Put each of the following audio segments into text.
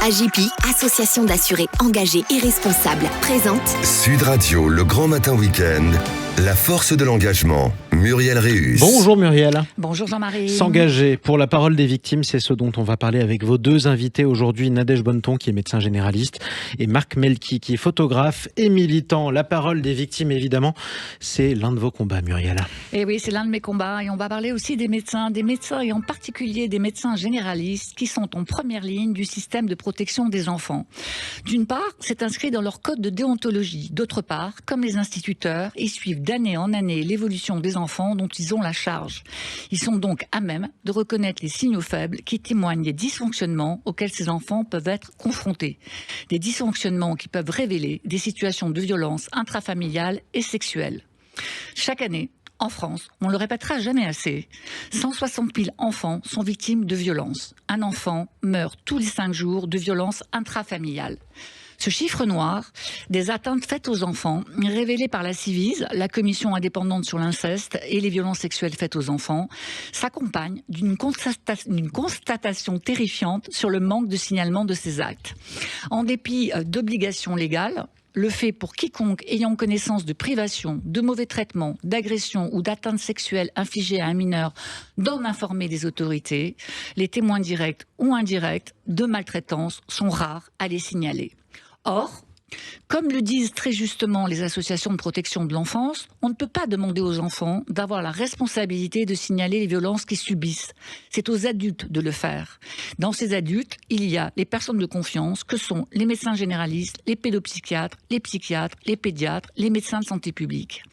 AJP, Association d'assurés engagés et responsables, présente Sud Radio, le grand matin week-end, la force de l'engagement. Muriel Réus. Bonjour Muriel. Bonjour Jean-Marie. S'engager pour la parole des victimes, c'est ce dont on va parler avec vos deux invités aujourd'hui, Nadège Bonneton qui est médecin généraliste et Marc Melki qui est photographe et militant. La parole des victimes, évidemment, c'est l'un de vos combats, Muriel. Et oui, c'est l'un de mes combats et on va parler aussi des médecins et en particulier des médecins généralistes qui sont en première ligne du système de protection des enfants. D'une part, c'est inscrit dans leur code de déontologie. D'autre part, comme les instituteurs, ils suivent d'année en année l'évolution des enfants dont ils ont la charge. Ils sont donc à même de reconnaître les signaux faibles qui témoignent des dysfonctionnements auxquels ces enfants peuvent être confrontés. Des dysfonctionnements qui peuvent révéler des situations de violence intrafamiliale et sexuelle. Chaque année, en France, on ne le répétera jamais assez, 160 000 enfants sont victimes de violences. Un enfant meurt tous les 5 jours de violences intrafamiliales. Ce chiffre noir des atteintes faites aux enfants, révélé par la Ciivise, la commission indépendante sur l'inceste et les violences sexuelles faites aux enfants, s'accompagne d'une constatation terrifiante sur le manque de signalement de ces actes. En dépit d'obligations légales, le fait pour quiconque ayant connaissance de privation, de mauvais traitements, d'agressions ou d'atteintes sexuelles infligées à un mineur d'en informer des autorités, les témoins directs ou indirects de maltraitance sont rares à les signaler. Or, comme le disent très justement les associations de protection de l'enfance, on ne peut pas demander aux enfants d'avoir la responsabilité de signaler les violences qu'ils subissent. C'est aux adultes de le faire. Dans ces adultes, il y a les personnes de confiance que sont les médecins généralistes, les pédopsychiatres, les psychiatres, les pédiatres, les médecins de santé publique.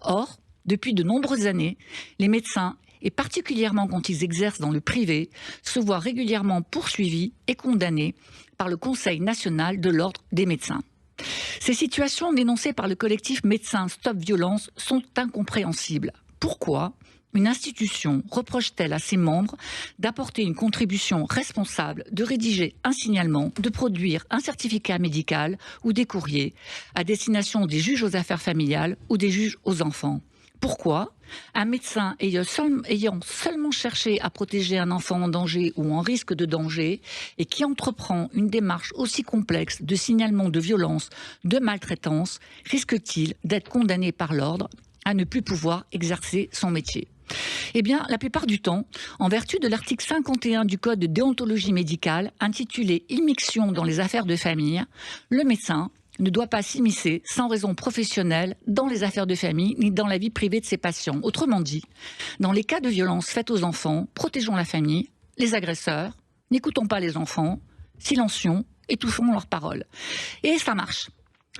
Or, depuis de nombreuses années, les médecins, et particulièrement quand ils exercent dans le privé, se voient régulièrement poursuivis et condamnés par le Conseil national de l'ordre des médecins. Ces situations dénoncées par le collectif Médecins Stop Violence sont incompréhensibles. Pourquoi une institution reproche-t-elle à ses membres d'apporter une contribution responsable, de rédiger un signalement, de produire un certificat médical ou des courriers à destination des juges aux affaires familiales ou des juges aux enfants ? Pourquoi un médecin ayant seulement cherché à protéger un enfant en danger ou en risque de danger et qui entreprend une démarche aussi complexe de signalement de violence, de maltraitance, risque-t-il d'être condamné par l'ordre à ne plus pouvoir exercer son métier ? Eh bien, la plupart du temps, en vertu de l'article 51 du Code de déontologie médicale, intitulé « Immixtion dans les affaires de famille », le médecin ne doit pas s'immiscer sans raison professionnelle dans les affaires de famille ni dans la vie privée de ses patients. Autrement dit, dans les cas de violences faites aux enfants, protégeons la famille, les agresseurs, n'écoutons pas les enfants, silencions, étouffons leurs paroles. Et ça marche.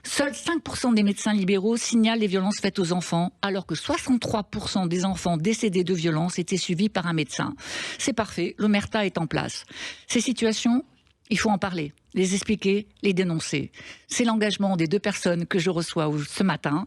Seuls 5% des médecins libéraux signalent les violences faites aux enfants, alors que 63% des enfants décédés de violences étaient suivis par un médecin. C'est parfait, l'omerta est en place. Ces situations, il faut en parler, les expliquer, les dénoncer. C'est l'engagement des deux personnes que je reçois ce matin.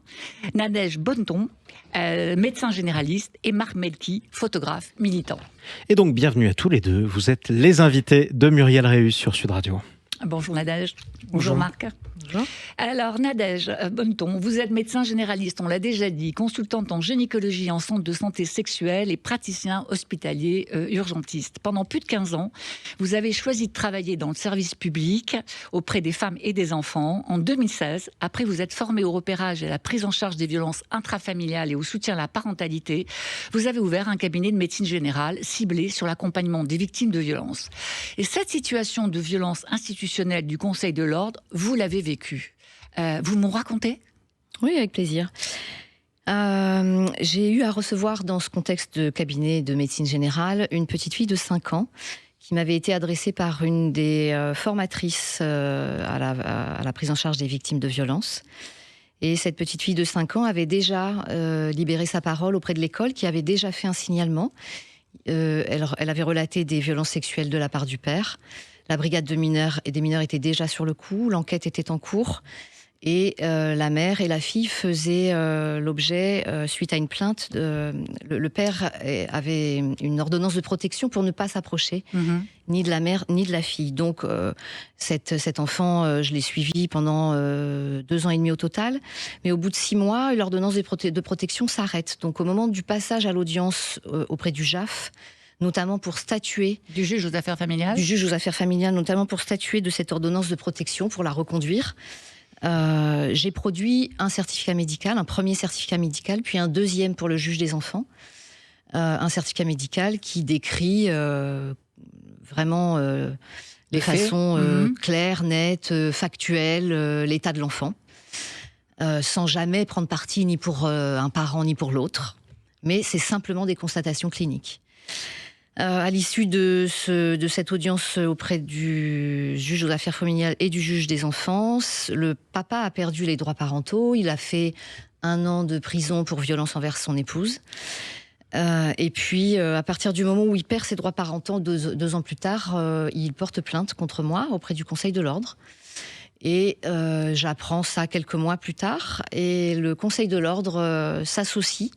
Nadège Bonneton, médecin généraliste, et Marc Melki, photographe militant. Et donc, bienvenue à tous les deux. Vous êtes les invités de Muriel Réus sur Sud Radio. Bonjour Nadège. Bonjour Marc. Bonjour. Alors Nadège Bonneton, vous êtes médecin généraliste, on l'a déjà dit, consultante en gynécologie en centre de santé sexuelle et praticien hospitalier urgentiste. Pendant plus de 15 ans, vous avez choisi de travailler dans le service public auprès des femmes et des enfants. En 2016, après vous êtes formé au repérage et à la prise en charge des violences intrafamiliales et au soutien à la parentalité, vous avez ouvert un cabinet de médecine générale ciblé sur l'accompagnement des victimes de violences. Et cette situation de violence institutionnelle du Conseil de l'ordre, vous l'avez vécue. Vous m'en racontez ? Oui, avec plaisir. J'ai eu à recevoir dans ce contexte de cabinet de médecine générale une petite fille de 5 ans qui m'avait été adressée par une des formatrices à la prise en charge des victimes de violences. Et cette petite fille de 5 ans avait déjà libéré sa parole auprès de l'école, qui avait déjà fait un signalement. Elle avait relaté des violences sexuelles de la part du père. La brigade de mineurs et des mineurs était déjà sur le coup, l'enquête était en cours. Et la mère et la fille faisaient l'objet, suite à une plainte, le père avait une ordonnance de protection pour ne pas s'approcher, ni de la mère, ni de la fille. Donc cet enfant, je l'ai suivi pendant 2 ans et demi au total, mais au bout de 6 mois, l'ordonnance de protection s'arrête. Donc au moment du passage à l'audience auprès du JAF, notamment pour statuer. Du juge aux affaires familiales ? Du juge aux affaires familiales, notamment pour statuer de cette ordonnance de protection, pour la reconduire. J'ai produit un certificat médical, un premier certificat médical, puis un deuxième pour le juge des enfants. Un certificat médical qui décrit vraiment les façons claires, nettes, factuelles, l'état de l'enfant, sans jamais prendre parti ni pour un parent ni pour l'autre. Mais c'est simplement des constatations cliniques. À l'issue de cette audience auprès du juge aux affaires familiales et du juge des enfants, le papa a perdu les droits parentaux. Il a fait 1 an de prison pour violence envers son épouse. Et puis, à partir du moment où il perd ses droits parentaux, 2 ans plus tard, il porte plainte contre moi auprès du Conseil de l'Ordre. Et j'apprends ça quelques mois plus tard. Et le Conseil de l'Ordre s'associe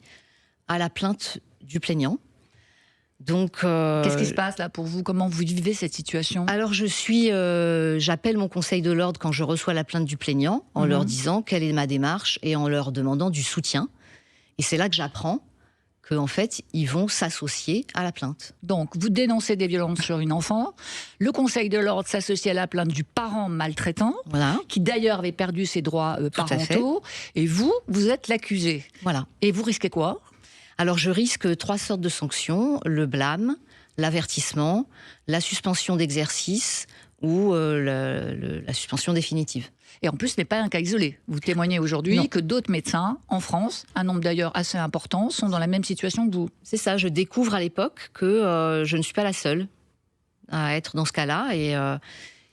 à la plainte du plaignant. Donc, qu'est-ce qui se passe là pour vous ? Comment vous vivez cette situation ? Alors j'appelle mon Conseil de l'Ordre quand je reçois la plainte du plaignant, en leur disant quelle est ma démarche et en leur demandant du soutien. Et c'est là que j'apprends qu'en fait, ils vont s'associer à la plainte. Donc, vous dénoncez des violences sur une enfant. Le Conseil de l'Ordre s'associe à la plainte du parent maltraitant, qui d'ailleurs avait perdu ses droits parentaux. Et vous êtes l'accusé. Voilà. Et vous risquez quoi ? Alors, je risque 3 sortes de sanctions. Le blâme, l'avertissement, la suspension d'exercice ou la suspension définitive. Et en plus, ce n'est pas un cas isolé. Vous témoignez aujourd'hui que d'autres médecins, en France, un nombre d'ailleurs assez important, sont dans la même situation que vous. C'est ça, je découvre à l'époque que je ne suis pas la seule à être dans ce cas-là.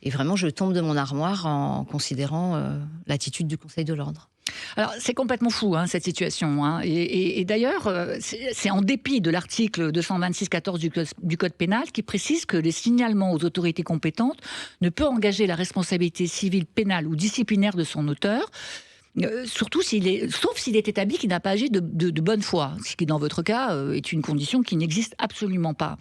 Et vraiment, je tombe de mon armoire en considérant l'attitude du Conseil de l'Ordre. Alors, c'est complètement fou, cette situation. Et d'ailleurs, c'est en dépit de l'article 226-14 du Code pénal qui précise que les signalements aux autorités compétentes ne peuvent engager la responsabilité civile, pénale ou disciplinaire de son auteur, surtout sauf s'il est établi qu'il n'a pas agi de bonne foi, ce qui dans votre cas est une condition qui n'existe absolument pas.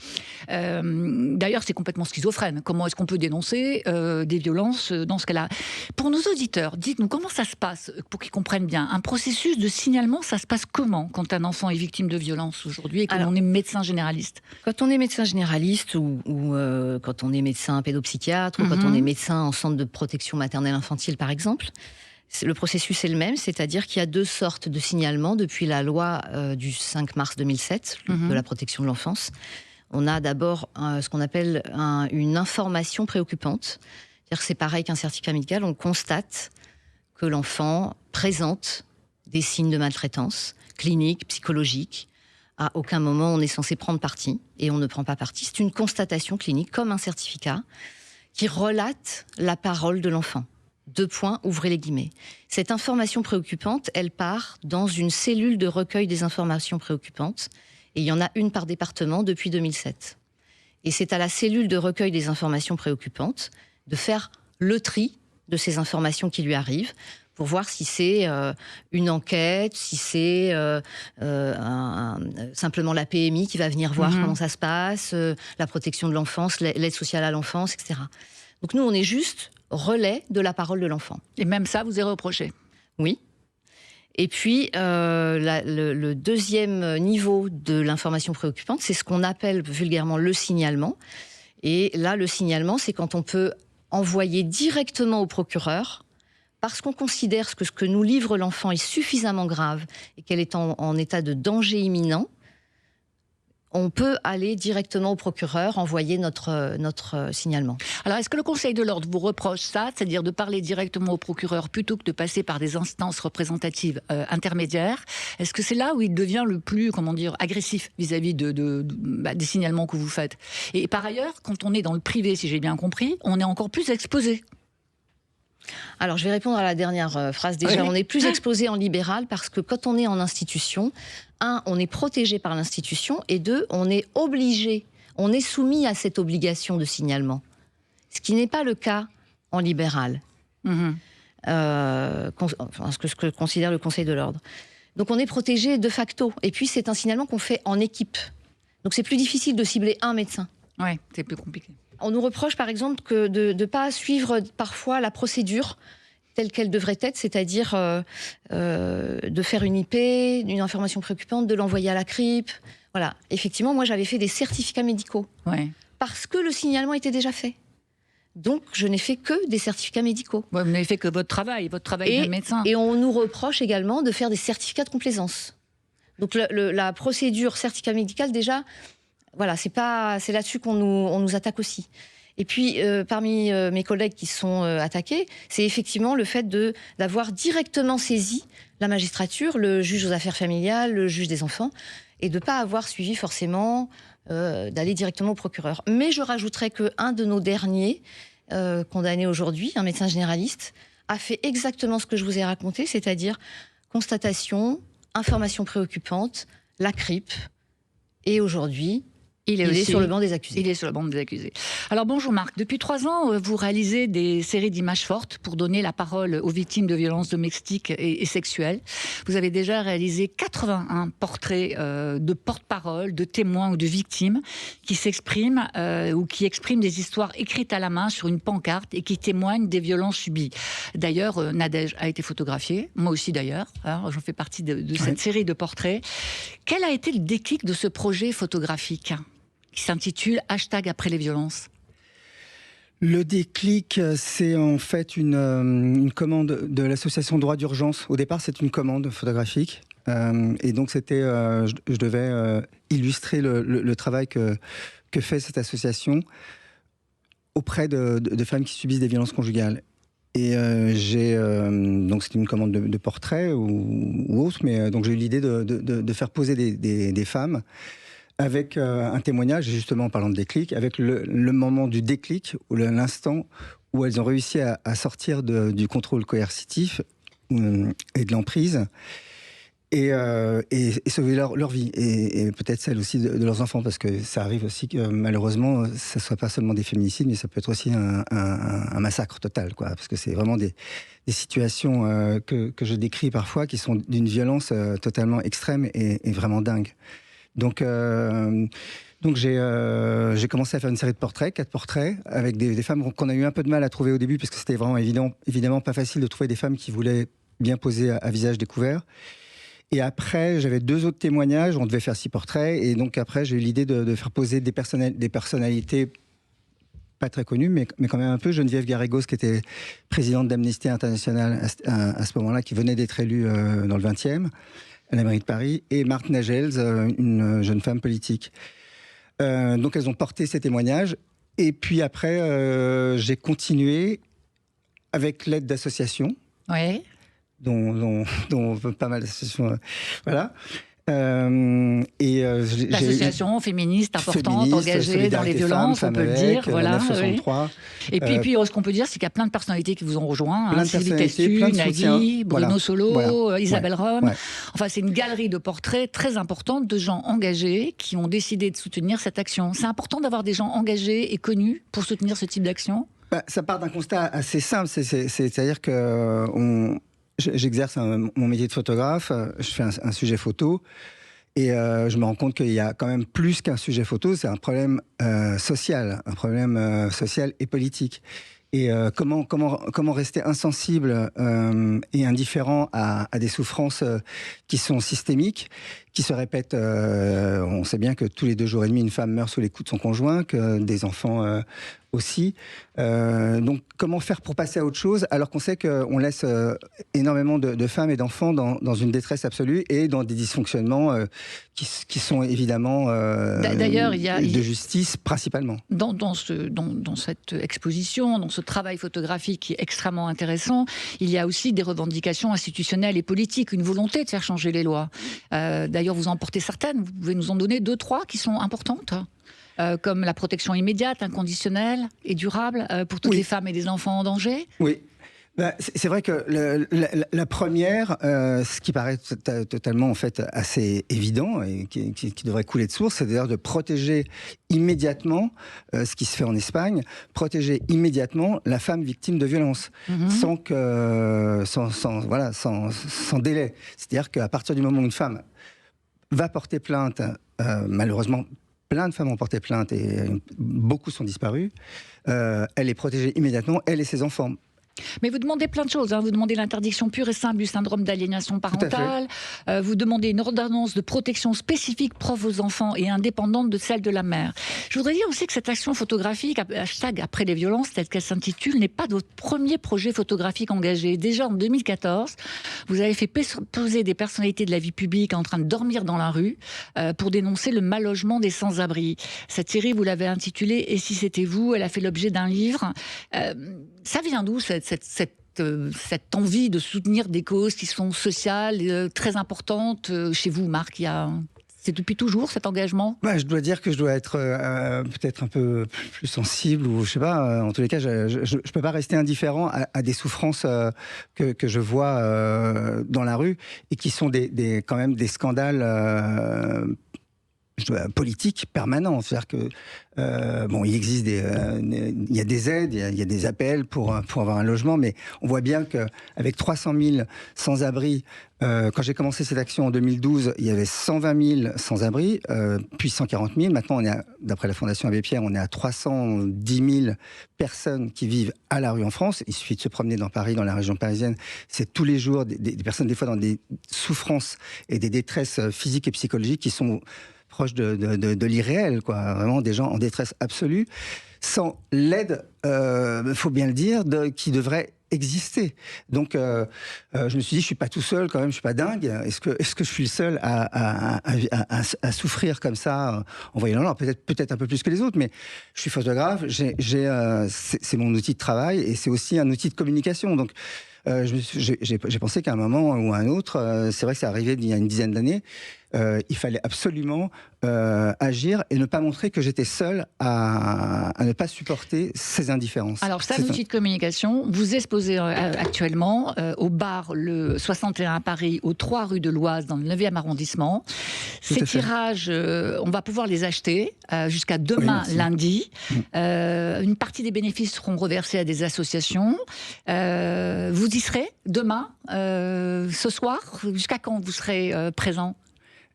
D'ailleurs, c'est complètement schizophrène. Comment est-ce qu'on peut dénoncer des violences dans ce cas-là ? Pour nos auditeurs, dites-nous comment ça se passe pour qu'ils comprennent bien. Un processus de signalement, ça se passe comment quand un enfant est victime de violence aujourd'hui et qu'on est médecin généraliste ? Quand on est médecin généraliste ou quand on est médecin pédopsychiatre ou quand on est médecin en centre de protection maternelle infantile par exemple, le processus est le même, c'est-à-dire qu'il y a 2 sortes de signalements depuis la loi du 5 mars 2007 de la protection de l'enfance. On a d'abord ce qu'on appelle une information préoccupante. C'est-à-dire que c'est pareil qu'un certificat médical, on constate que l'enfant présente des signes de maltraitance clinique, psychologique. À aucun moment on est censé prendre parti et on ne prend pas parti. C'est une constatation clinique comme un certificat qui relate la parole de l'enfant. 2 points, ouvrez les guillemets. Cette information préoccupante, elle part dans une cellule de recueil des informations préoccupantes. Et il y en a une par département depuis 2007. Et c'est à la cellule de recueil des informations préoccupantes de faire le tri de ces informations qui lui arrivent pour voir si c'est une enquête, si c'est simplement la PMI qui va venir voir comment ça se passe, la protection de l'enfance, l'aide sociale à l'enfance, etc. Donc nous, on est juste relais de la parole de l'enfant. Et même ça, vous est reproché ? Oui. Et puis, le deuxième niveau de l'information préoccupante, c'est ce qu'on appelle vulgairement le signalement. Et là, le signalement, c'est quand on peut envoyer directement au procureur, parce qu'on considère que ce que nous livre l'enfant est suffisamment grave et qu'elle est en état de danger imminent, on peut aller directement au procureur, envoyer notre signalement. Alors, est-ce que le Conseil de l'Ordre vous reproche ça, c'est-à-dire de parler directement au procureur plutôt que de passer par des instances représentatives intermédiaires ? Est-ce que c'est là où il devient le plus, agressif vis-à-vis des signalements que vous faites ? Et par ailleurs, quand on est dans le privé, si j'ai bien compris, on est encore plus exposé. Alors, je vais répondre à la dernière phrase. Déjà, on est plus exposé en libéral parce que quand on est en institution, 1, on est protégé par l'institution et 2, on est obligé, on est soumis à cette obligation de signalement. Ce qui n'est pas le cas en libéral. Ce que considère le Conseil de l'Ordre. Donc, on est protégé de facto. Et puis, c'est un signalement qu'on fait en équipe. Donc, c'est plus difficile de cibler un médecin. Oui, c'est plus compliqué. On nous reproche, par exemple, de ne pas suivre parfois la procédure telle qu'elle devrait être, c'est-à-dire de faire une IP, une information préoccupante, de l'envoyer à la CRIP. Voilà, effectivement, moi j'avais fait des certificats médicaux. Ouais. Parce que le signalement était déjà fait. Donc, je n'ai fait que des certificats médicaux. Ouais, vous n'avez fait que votre travail de médecin. Et on nous reproche également de faire des certificats de complaisance. Donc, la procédure certificat médical, déjà, voilà, c'est là-dessus on nous attaque aussi. Et puis, parmi mes collègues qui sont attaqués, c'est effectivement le fait d'avoir directement saisi la magistrature, le juge aux affaires familiales, le juge des enfants, et de ne pas avoir suivi forcément... d'aller directement au procureur. Mais je rajouterais qu'un de nos derniers, condamnés aujourd'hui, un médecin généraliste, a fait exactement ce que je vous ai raconté, c'est-à-dire constatation, information préoccupante, la CRIP, et aujourd'hui, il est sur le banc des accusés. Il est sur le banc des accusés. Alors bonjour Marc, depuis 3 ans, vous réalisez des séries d'images fortes pour donner la parole aux victimes de violences domestiques et sexuelles. Vous avez déjà réalisé 81 portraits de porte-parole, de témoins ou de victimes qui s'expriment ou qui expriment des histoires écrites à la main sur une pancarte et qui témoignent des violences subies. D'ailleurs, Nadège a été photographiée, moi aussi d'ailleurs, hein, je fais partie de cette série de portraits. Quel a été le déclic de ce projet photographique qui s'intitule # après les violences? Le déclic, c'est en fait une commande de l'association Droit d'urgence. Au départ, c'est une commande photographique. Et donc, je devais illustrer le travail que fait cette association auprès de femmes qui subissent des violences conjugales. Et donc c'était une commande de portrait ou autre, mais donc j'ai eu l'idée de faire poser des femmes avec un témoignage, justement en parlant de déclic, avec le moment du déclic, ou l'instant où elles ont réussi à sortir du contrôle coercitif et de l'emprise, et sauver leur vie, et peut-être celle aussi de leurs enfants, parce que ça arrive aussi que malheureusement, ça ne soit pas seulement des féminicides, mais ça peut être aussi un massacre total, quoi, parce que c'est vraiment des situations que je décris parfois, qui sont d'une violence totalement extrême et vraiment dingue. Donc j'ai commencé à faire une série de portraits, 4 portraits, avec des femmes qu'on a eu un peu de mal à trouver au début, parce que c'était vraiment évidemment pas facile de trouver des femmes qui voulaient bien poser à visage découvert. Et après, j'avais 2 autres témoignages, on devait faire 6 portraits, et donc après, j'ai eu l'idée de faire poser des personnalités pas très connues, mais quand même un peu. Geneviève Garrigos, qui était présidente d'Amnesty International à ce moment-là, qui venait d'être élue dans le 20e, à la mairie de Paris, et Marthe Nagels, une jeune femme politique. Donc elles ont porté ces témoignages, et puis après, j'ai continué avec l'aide d'associations. Oui. Dont pas mal d'associations, voilà. L'association féministe importante, engagée dans les violences, on peut le dire. Voilà, 963. Et puis ce qu'on peut dire, c'est qu'il y a plein de personnalités qui vous ont rejoint. Sylvie Testu, Nagui, Bruno Solo, Isabelle Rome. Ouais. Enfin, c'est une galerie de portraits très importante de gens engagés qui ont décidé de soutenir cette action. C'est important d'avoir des gens engagés et connus pour soutenir ce type d'action. Ça part d'un constat assez simple, c'est-à-dire que j'exerce mon métier de photographe, je fais un sujet photo, et je me rends compte qu'il y a quand même plus qu'un sujet photo, c'est un problème social et politique. Et comment rester insensible et indifférent à des souffrances qui sont systémiques, qui se répètent. On sait bien que tous les 2 jours et demi, une femme meurt sous les coups de son conjoint, que des enfants aussi. Donc, comment faire pour passer à autre chose, alors qu'on sait qu'on laisse énormément de femmes et d'enfants dans une détresse absolue et dans des dysfonctionnements qui sont évidemment d'ailleurs, de justice principalement. Dans cette exposition, dans ce travail photographique qui est extrêmement intéressant, il y a aussi des revendications institutionnelles et politiques, une volonté de faire changer les lois. D'ailleurs, vous en portez certaines, vous pouvez nous en donner 2, 3 qui sont importantes, comme la protection immédiate, inconditionnelle et durable pour toutes les femmes et les enfants en danger. Oui. C'est vrai que la première, ce qui paraît totalement en fait assez évident et qui devrait couler de source, c'est d'ailleurs de protéger immédiatement, ce qui se fait en Espagne, protéger immédiatement la femme victime de violence, sans délai. C'est-à-dire qu'à partir du moment où une femme va porter plainte, malheureusement, plein de femmes ont porté plainte et beaucoup sont disparues, elle est protégée immédiatement, elle et ses enfants. Mais vous demandez plein de choses. Vous demandez l'interdiction pure et simple du syndrome d'aliénation parentale. Vous demandez une ordonnance de protection spécifique propre aux enfants et indépendante de celle de la mère. Je voudrais dire aussi que cette action photographique, hashtag après les violences, telle qu'elle s'intitule, n'est pas votre premier projet photographique engagé. Déjà en 2014, vous avez fait poser des personnalités de la vie publique en train de dormir dans la rue pour dénoncer le mal logement des sans-abri. Cette série, vous l'avez intitulée « Et si c'était vous ?» Elle a fait l'objet d'un livre. Ça vient d'où cette envie de soutenir des causes qui sont sociales, très importantes chez vous, Marc? C'est depuis toujours cet engagement? Je dois dire que je dois être peut-être un peu plus sensible, ou je sais pas. En tous les cas, je peux pas rester indifférent à des souffrances que je vois dans la rue et qui sont quand même des scandales politique permanent. C'est-à-dire que il existe il y a des aides, il y a des appels pour avoir un logement, mais on voit bien qu'avec 300 000 sans-abri, quand j'ai commencé cette action en 2012, il y avait 120 000 sans-abri, puis 140 000. Maintenant, d'après la Fondation Abbé Pierre, on est à 310 000 personnes qui vivent à la rue en France. Il suffit de se promener dans Paris, dans la région parisienne. C'est tous les jours des personnes, des fois dans des souffrances et des détresses physiques et psychologiques qui sont proche de l'irréel, quoi. Vraiment des gens en détresse absolue, sans l'aide, faut bien le dire, qui devrait exister. Donc, je me suis dit, je suis pas tout seul, quand même, je suis pas dingue. Est-ce que je suis le seul à souffrir comme ça en voyant l'or? Peut-être un peu plus que les autres, mais je suis photographe. C'est mon outil de travail et c'est aussi un outil de communication. Donc, j'ai pensé qu'à un moment ou à un autre, c'est vrai que c'est arrivé il y a une dizaine d'années, il fallait absolument agir et ne pas montrer que j'étais seul à ne pas supporter ces indifférences. Alors, c'est un outil de communication. Vous exposez actuellement au bar le 61 à Paris, aux 3 rue de l'Oise, dans le 9e arrondissement. Ces tirages, on va pouvoir les acheter jusqu'à demain, lundi. Une partie des bénéfices seront reversés à des associations. Vous y serez demain, ce soir? Jusqu'à quand vous serez présent?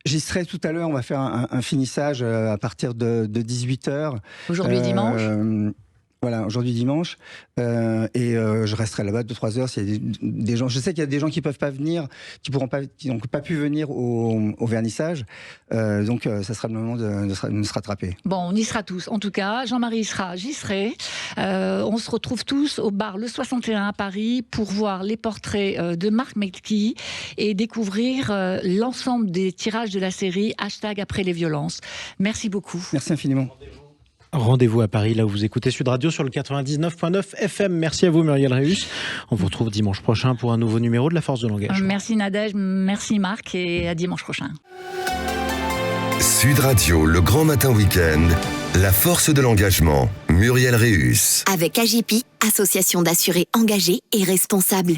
J'y serai tout à l'heure, on va faire un finissage à partir de 18h. Aujourd'hui dimanche. Voilà, aujourd'hui dimanche. Et je resterai là-bas 2-3 heures s'il y a des gens. Je sais qu'il y a des gens qui peuvent pas venir, qui n'ont pas pu venir au vernissage. Donc ça sera le moment de se rattraper. Bon, on y sera tous. En tout cas, Jean-Marie y sera, j'y serai. On se retrouve tous au bar Le 61 à Paris pour voir les portraits de Marc Melki et découvrir l'ensemble des tirages de la série hashtag après les violences. Merci beaucoup. Merci infiniment. Rendez-vous à Paris, là où vous écoutez Sud Radio sur le 99.9 FM. Merci à vous, Muriel Réus. On vous retrouve dimanche prochain pour un nouveau numéro de La Force de l'Engagement. Merci Nadège, merci Marc et à dimanche prochain. Sud Radio, le grand matin week-end, La Force de l'Engagement, Muriel Réus. Avec AGP, association d'assurés engagés et responsables.